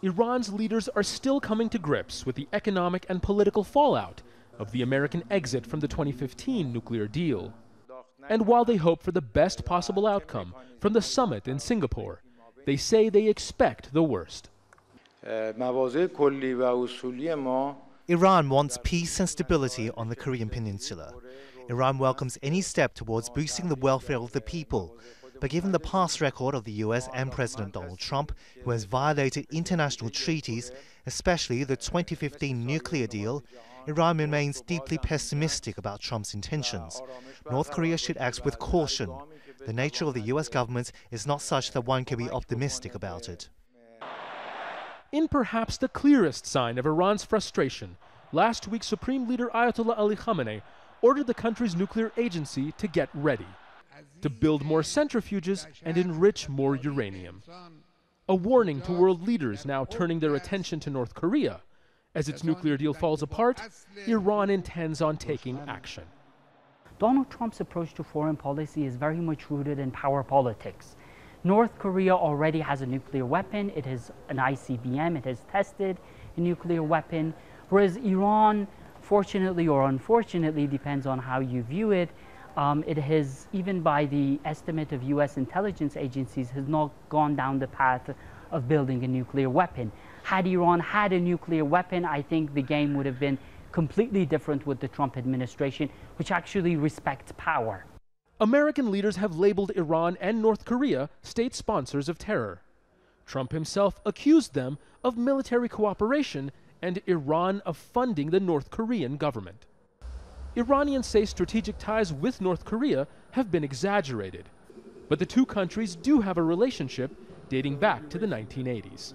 Iran's leaders are still coming to grips with the economic and political fallout of the American exit from the 2015 nuclear deal. And while they hope for the best possible outcome from the summit in Singapore, they say they expect the worst. Iran wants peace and stability on the Korean Peninsula. Iran welcomes any step towards boosting the welfare of the people. But given the past record of the US and President Donald Trump, who has violated international treaties, especially the 2015 nuclear deal, Iran remains deeply pessimistic about Trump's intentions. North Korea should act with caution. The nature of the US government is not such that one can be optimistic about it. In perhaps the clearest sign of Iran's frustration, last week Supreme Leader Ayatollah Ali Khamenei ordered the country's nuclear agency to get ready, to build more centrifuges and enrich more uranium. A warning to world leaders now turning their attention to North Korea. As its nuclear deal falls apart, Iran intends on taking action. Donald Trump's approach to foreign policy is very much rooted in power politics. North Korea already has a nuclear weapon. It has an ICBM. It has tested a nuclear weapon. Whereas Iran, fortunately or unfortunately, depends on how you view it, it has, even by the estimate of US intelligence agencies, has not gone down the path of building a nuclear weapon. Had Iran had a nuclear weapon, I think the game would have been completely different with the Trump administration, which actually respects power. American leaders have labeled Iran and North Korea state sponsors of terror. Trump himself accused them of military cooperation and Iran of funding the North Korean government. Iranians say strategic ties with North Korea have been exaggerated, but the two countries do have a relationship dating back to the 1980s.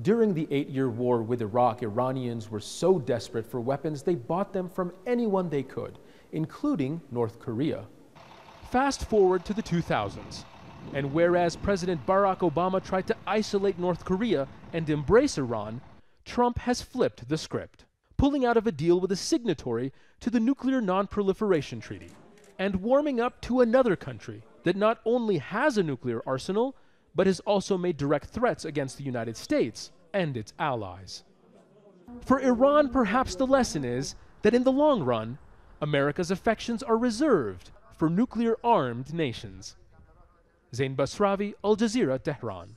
During the 8-year war with Iraq, Iranians were so desperate for weapons they bought them from anyone they could, including North Korea. Fast forward to the 2000s, and whereas President Barack Obama tried to isolate North Korea and embrace Iran, Trump has flipped the script, pulling out of a deal with a signatory to the Nuclear Non-Proliferation Treaty, and warming up to another country that not only has a nuclear arsenal, but has also made direct threats against the United States and its allies. For Iran, perhaps the lesson is that in the long run, America's affections are reserved for nuclear-armed nations. Zein Basravi, Al Jazeera, Tehran.